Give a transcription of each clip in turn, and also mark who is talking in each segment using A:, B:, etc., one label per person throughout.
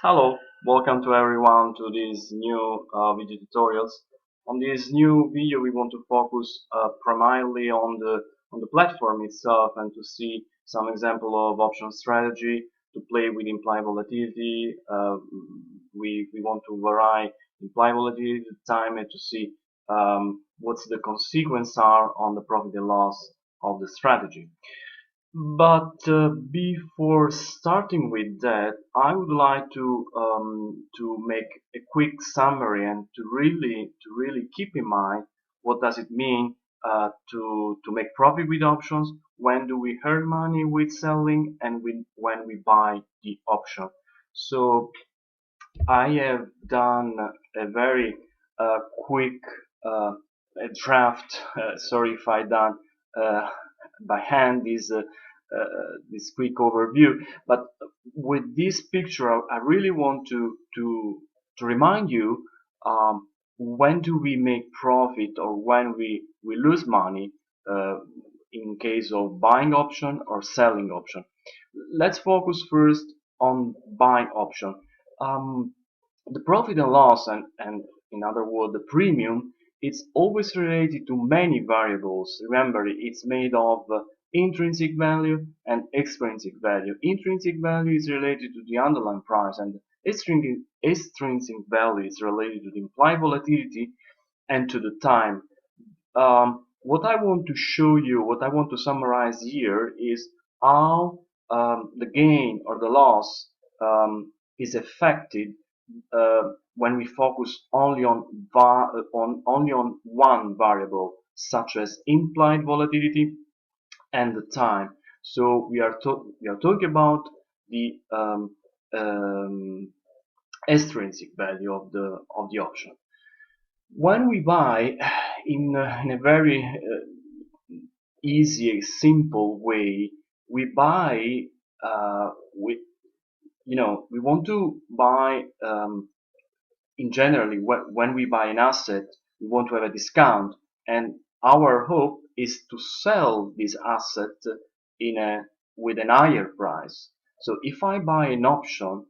A: Hello, welcome to everyone to these new video tutorials. On this new video, we want to focus primarily on the platform itself and to see some example of option strategy to play with implied volatility. We want to vary implied volatility time and to see what's the consequence are on the profit and loss of the strategy. But before starting with that, I would like to make a quick summary and to really keep in mind what does it mean to make profit with options. When do we earn money with selling, and when we buy the option? So I have done a very quick a draft. Sorry if I done uh, by hand this quick overview. But with this picture, I really want to remind you when do we make profit or when we lose money in case of buying option or selling option. Let's focus first on buying option. Um, the profit and loss and in other words the premium, it's always related to many variables. Remember, it's made of intrinsic value and extrinsic value. Intrinsic value is related to the underlying price, and extrinsic value is related to the implied volatility and to the time. What I want to show you, what I want to summarize here is how the gain or the loss is affected when we focus only on one variable, such as implied volatility and the time. So we are talking about the extrinsic value of the option. When we buy in a very easy, simple way, we buy with we want to buy in generally when we buy an asset, we want to have a discount, and our hope is to sell this asset in a with an higher price. So if I buy an option,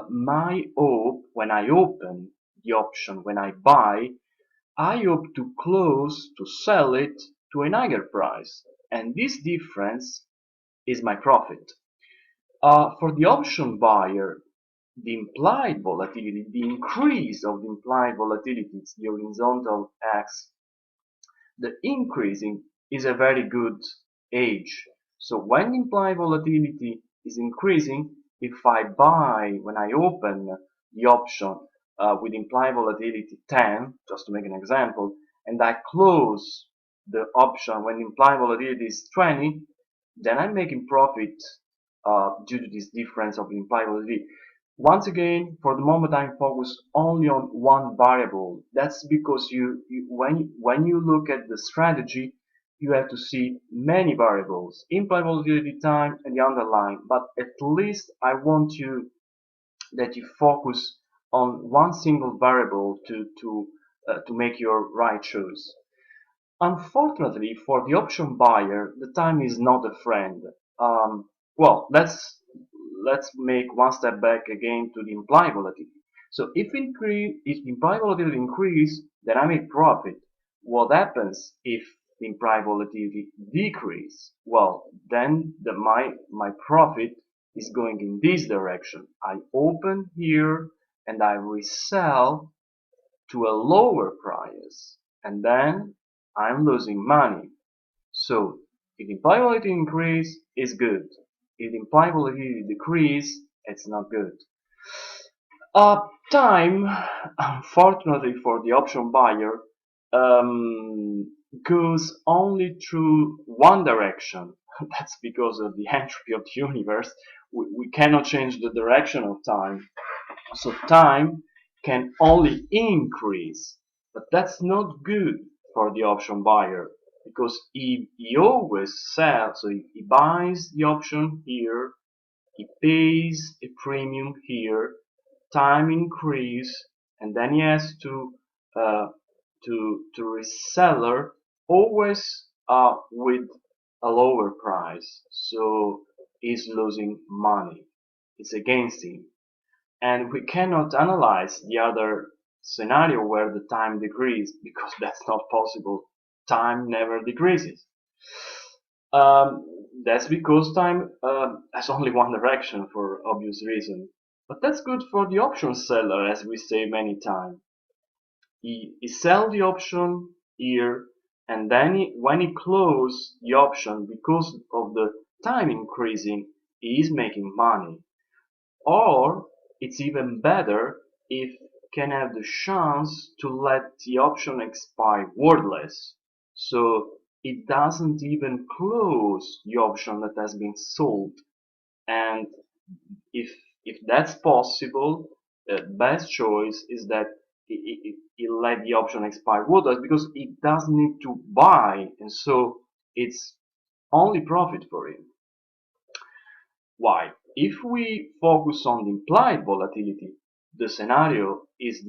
A: my hope when I open the option, when I buy, I hope to close to sell it to a higher price, and this difference is my profit. For the option buyer, the implied volatility, the increase of the implied volatility, it's the horizontal axis, the increasing is a very good age. So when implied volatility is increasing, if I buy, when I open the option with implied volatility 10, just to make an example, and I close the option when implied volatility is 20, then I'm making profit due to this difference of implied volatility. Once again, for the moment, I'm focused only on one variable. That's because when you look at the strategy, you have to see many variables, implied volatility, time, and the underlying. But at least I want you that you focus on one single variable to make your right choice. Unfortunately, for the option buyer, the time is not a friend. Well, let's make one step back again to the implied volatility. So if implied volatility increase, then I make profit. What happens if the implied volatility decrease? Well, then my profit is going in this direction. I open here and I resell to a lower price, and then I'm losing money. So if implied volatility increase, is good. If implied volatility decrease, it's not good. Time, unfortunately for the option buyer, goes only through one direction. That's because of the entropy of the universe. We cannot change the direction of time. So time can only increase, but that's not good for the option buyer because he always sells, so he buys the option here, he pays a premium here, time increase, and then he has uh, to reseller always with a lower price, so he's losing money. It's against him. and we cannot analyze the other scenario where the time decreases because that's not possible. Time never decreases. Um, that's because time has only one direction for obvious reason. But that's good for the option seller, as we say many times. He sell the option here, and then when he close the option because of the time increasing, he is making money. Or it's even better if can have the chance to let the option expire wordless. So it doesn't even close the option that has been sold. And if if that's possible, the best choice is that it let the option expire wordless because it doesn't need to buy, and so it's only profit for him. Why? If we focus on the implied volatility, the scenario is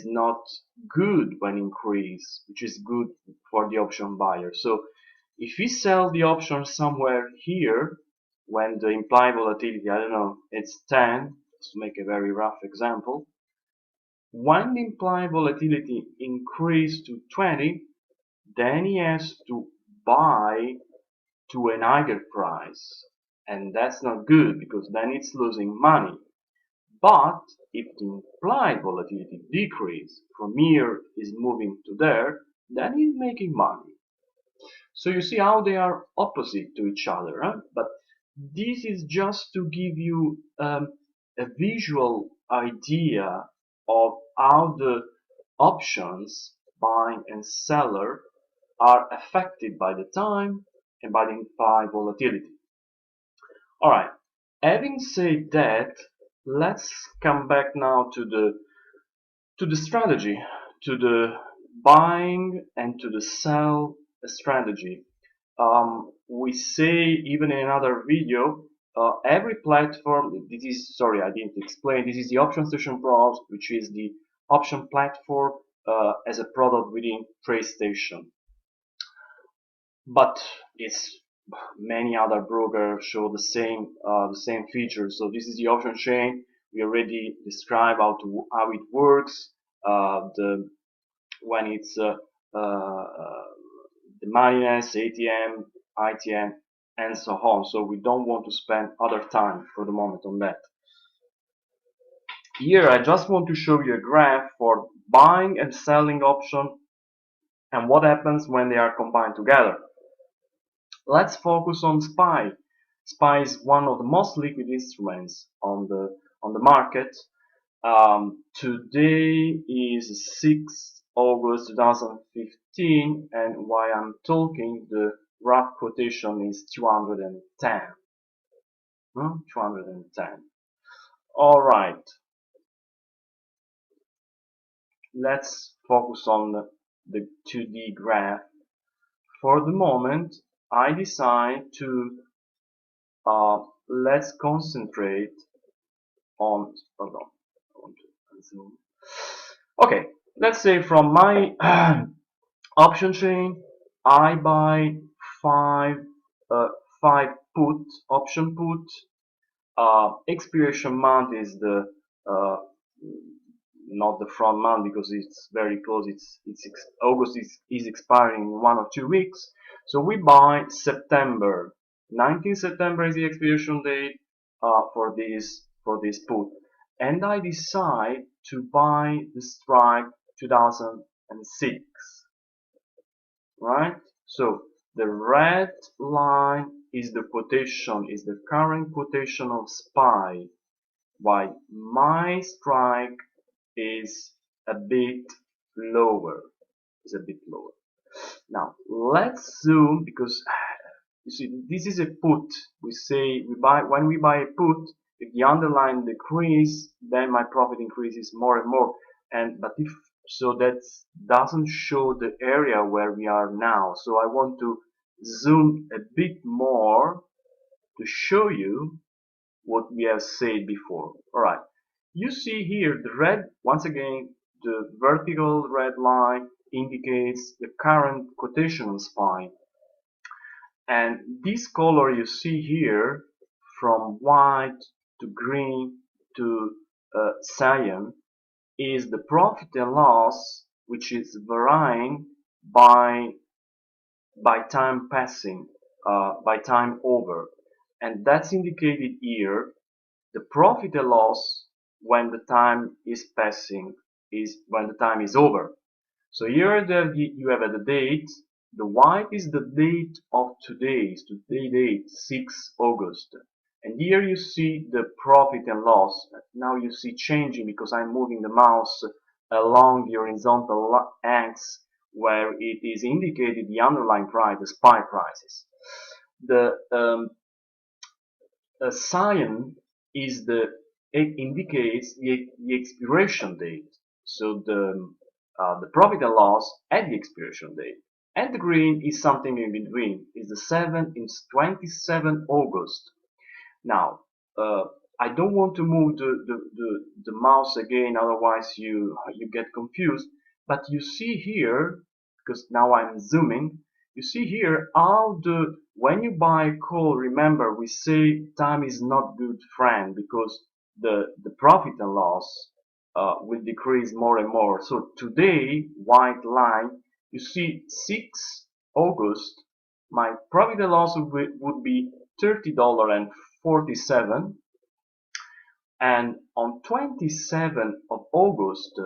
A: not good when increase, which is good for the option buyer. So if we sell the option somewhere here, when the implied volatility, I don't know, it's 10, to make a very rough example, when the implied volatility increase to 20, then he has to buy to an higher price, and that's not good because then it's losing money. But if the implied volatility decrease from here is moving to there, then he's making money. So you see how they are opposite to each other, huh? But this is just to give you a visual idea of how the options buying and seller are affected by the time and by the implied volatility. Alright, having said that, let's come back now to the strategy, to the buying and to the sell strategy. We say even in another video, every platform, this is, sorry, I didn't explain, this is the Option Station Pro, which is the option platform as a product within TradeStation. But it's many other brokers show the same features. So this is the option chain. We already described how it works. The when it's the moneyness, ATM, ITM, and so on. So we don't want to spend other time for the moment on that. Here I just want to show you a graph for buying and selling option and what happens when they are combined together. Let's focus on SPY. SPY is one of the most liquid instruments on the market. Today is 6 August 2015, and while I'm talking, the rough quotation is 210. 210. All right. Let's focus on the 2D graph. For the moment, I decide to let's concentrate on, hold on, I want to zoom. Okay, let's say from my option chain, I buy five, five put, option put. Expiration month is the uh, not the front month because it's very close. August is expiring in 1 or 2 weeks. So we buy September. 19th September is the expiration date for this put, and I decide to buy the strike 2006. Right? So the red line is the quotation, is the current quotation of SPY, while my strike is a bit lower. Is a bit lower. Now let's zoom because you see this is a put. We say when we buy a put, if the underlying decrease, then my profit increases more and more. But if so, that doesn't show the area where we are now. So I want to zoom a bit more to show you what we have said before. Alright, you see here the red, once again, the vertical red line indicates the current quotation SPY. And this color you see here, from white to green to cyan is the profit and loss which is varying by time passing, by time over, and that's indicated here. The profit and loss when the time is passing is when the time is over. So here you have the date. The white is the date of today date, 6 August. And here you see the profit and loss. Now you see changing because I'm moving the mouse along the horizontal axis where it is indicated the underlying price, the SPY prices. The cyan is it indicates the expiration date. So the profit and loss at the expiration date. And the green is something in between. Is the 27 August. Now, I don't want to move the mouse again, otherwise you get confused. But you see here, because now I'm zooming, you see here how when you buy a call, remember we say time is not good friend because the profit and loss will decrease more and more. So today, white line, you see 6 August, my profit and loss would be $30.47, and on 27th of August,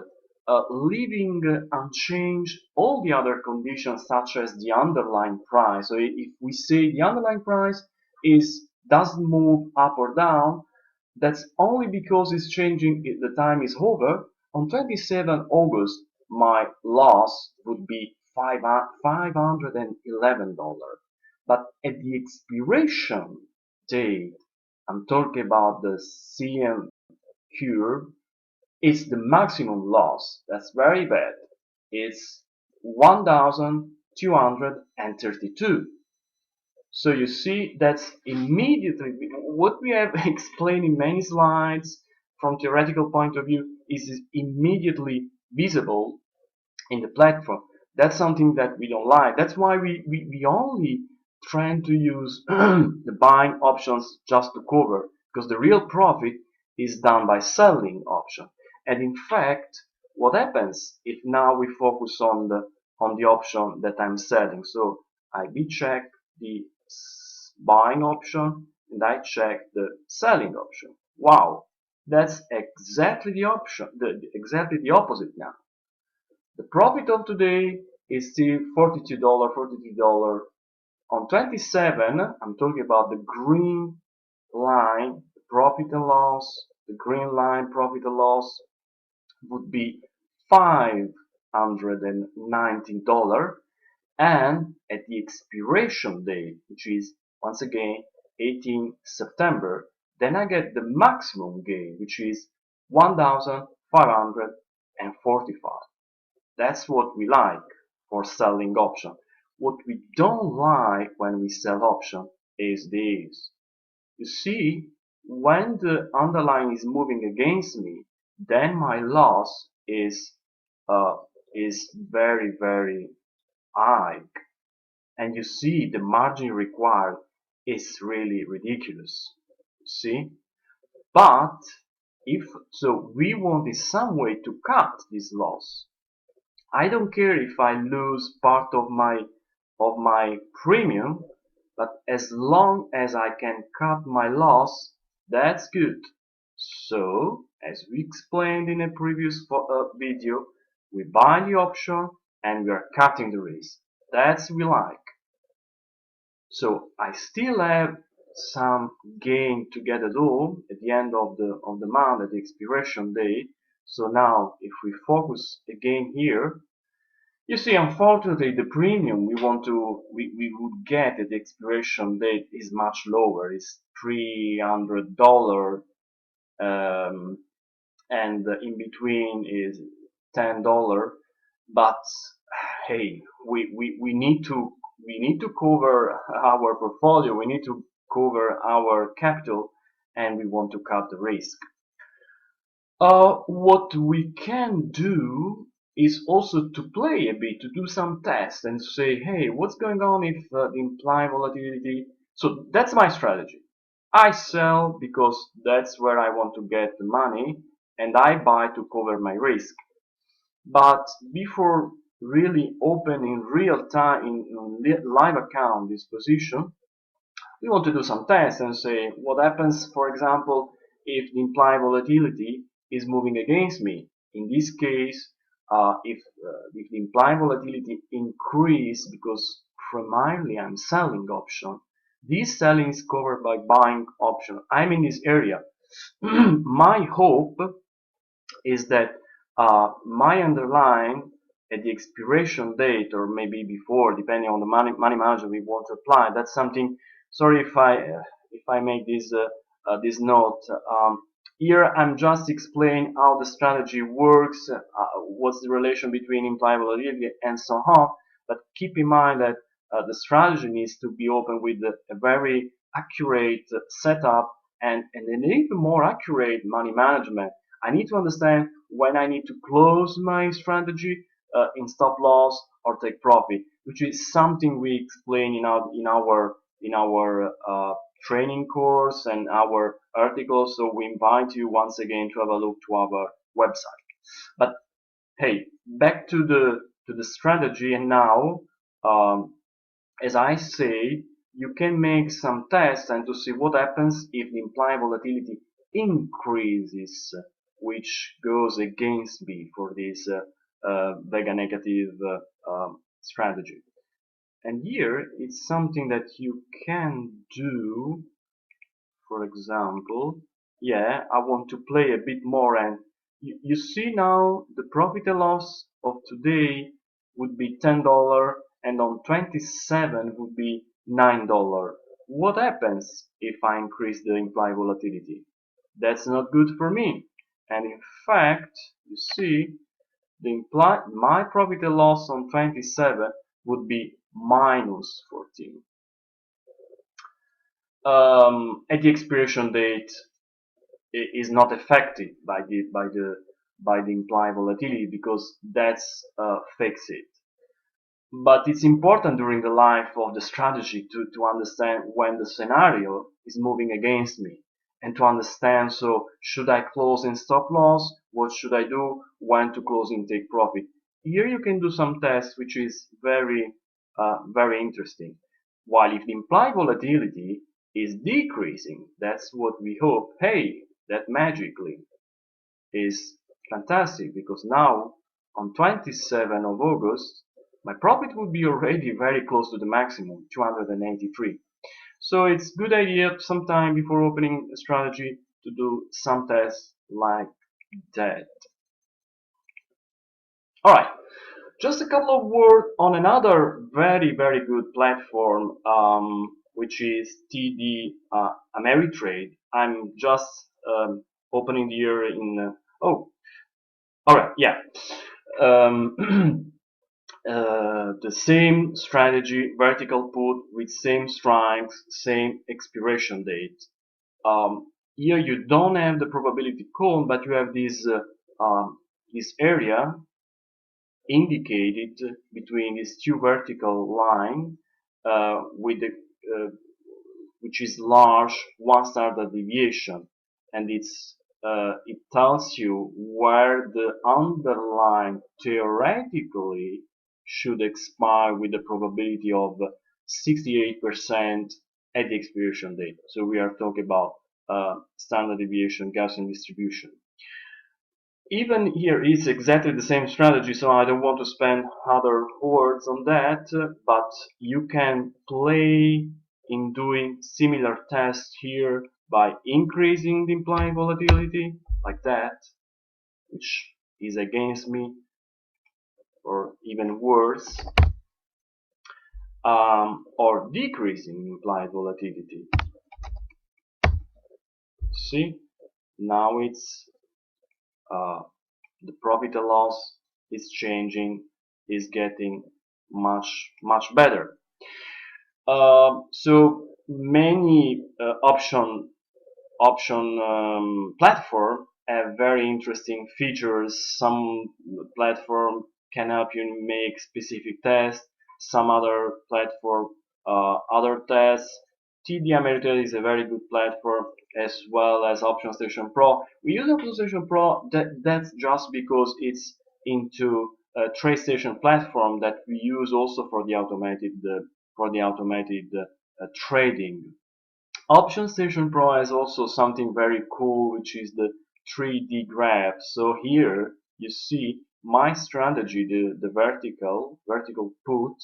A: leaving unchanged all the other conditions such as the underlying price. So if we say the underlying price doesn't move up or down, that's only because it's changing, the time is over. On 27 August, my loss would be $511. But at the expiration date, I'm talking about the CM curve, it's the maximum loss. That's very bad. It's 1,232. So you see that's immediately what we have explained in many slides from theoretical point of view is immediately visible in the platform. That's something that we don't like. That's why we only trying to use the buying options just to cover, because the real profit is done by selling option. And in fact, what happens if now we focus on the option that I'm selling? So I check the buying option and I check the selling option. Wow, that's exactly the option, exactly the opposite now. The profit of today is still $42, $43. On 27, I'm talking about the green line, profit and loss. The green line, profit and loss, would be $519. And at the expiration date, which is once again 18 September, then I get the maximum gain, which is 1,545. That's what we like for selling option. What we don't like when we sell option is this. You see, when the underlying is moving against me, then my loss is very, very high. And you see the margin required is really ridiculous. See? But if so, we want in some way to cut this loss. I don't care if I lose part of my premium, but as long as I can cut my loss, that's good. So, as we explained in a previous video, we buy the option and we are cutting the risk. That's we like. So I still have some gain to get it all at the end of the month at the expiration date. So now if we focus again here, you see, unfortunately, the premium we would get at the expiration date is much lower. It's $300, and in between is $10. But hey, we need to cover our portfolio. We need to cover our capital, and we want to cut the risk. What we can do is also to play a bit, to do some tests and say, hey, what's going on if the implied volatility. So that's my strategy. I sell because that's where I want to get the money, and I buy to cover my risk. But before really opening real time in live account this position, we want to do some tests and say what happens, for example, if the implied volatility is moving against me. In this case, if the implied volatility increase because primarily I'm selling option, this selling is covered by buying option. I'm in this area. My hope is that my underlying at the expiration date or maybe before, depending on the money manager we want to apply. That's something. Sorry if I make this note. Here I'm just explaining how the strategy works, what's the relation between implied volatility and so on. But keep in mind that the strategy needs to be open with a very accurate setup and an even more accurate money management. I need to understand when I need to close my strategy in stop loss or take profit, which is something we explain in our training course and our articles. So we invite you once again to have a look to our website. But hey, back to the strategy, and now um, as I say, you can make some tests and to see what happens if the implied volatility increases, which goes against me for this vega negative strategy. And here it's something that you can do. For example, yeah, I want to play a bit more, and you see now the profit and loss of today would be $10 and on 27 would be $9. What happens if I increase the implied volatility? That's not good for me. And in fact, you see, my profit and loss on 27 would be minus 14. At the expiration date, is not affected by the implied volatility because that's fixed. But it's important during the life of the strategy to understand when the scenario is moving against me and to understand, so should I close in stop loss? What should I do? When to close in take profit? Here you can do some tests which is very interesting. While if the implied volatility is decreasing, that's what we hope. Hey, that magically is fantastic because now on 27 of August, my profit would be already very close to the maximum, 283. So it's good idea sometime before opening a strategy to do some tests like that. Alright, just a couple of words on another very good platform, which is TD-ameritrade. I'm just opening the year in. Oh, all right, yeah. Um, the same strategy, vertical put with same strikes, same expiration date. Here you don't have the probability cone, but you have this area indicated between these two vertical line with the which is large one standard deviation, and it tells you where the underline theoretically should expire with the probability of 68% at the expiration date. So we are talking about standard deviation Gaussian distribution. Even here it's exactly the same strategy, so I don't want to spend other words on that, but you can play in doing similar tests here by increasing the implied volatility, like that, which is against me, or even worse, or decreasing implied volatility. See, now it's the profit and loss is changing, is getting much better. So many option platform have very interesting features. Some platform can help you make specific tests. Some other platform other tests. TD-ameritrade is a very good platform, as well as Option Station Pro. We use Option Station Pro. That's just because it's into a TradeStation platform that we use also for the automated trading. Option Station Pro has also something very cool, which is the 3D graph. So here you see my strategy, the vertical put.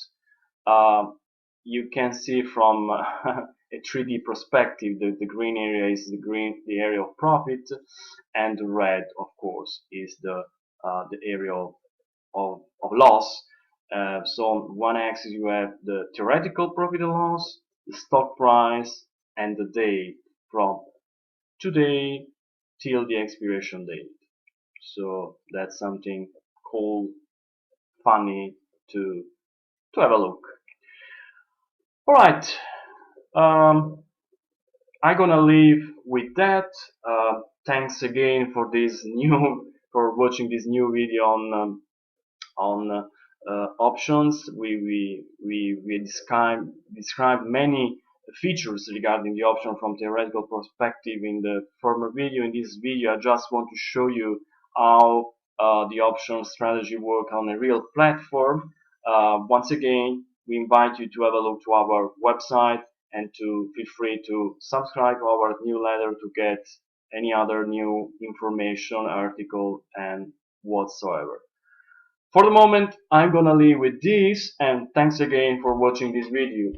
A: Um, you can see from a 3D perspective, the green area is the area of profit, and the red, of course, is the area of loss. So on one axis you have the theoretical profit and loss, the stock price, and the date from today till the expiration date. So that's something cool, funny to have a look. All right, I'm gonna leave with that. Thanks again for this new for watching this new video on options. We described many features regarding the option from theoretical perspective in the former video. In this video, I just want to show you how the option strategy work on a real platform. Once again, we invite you to have a look to our website and to feel free to subscribe to our newsletter to get any other new information, article, and whatsoever. For the moment, I'm gonna leave with this, and thanks again for watching this video.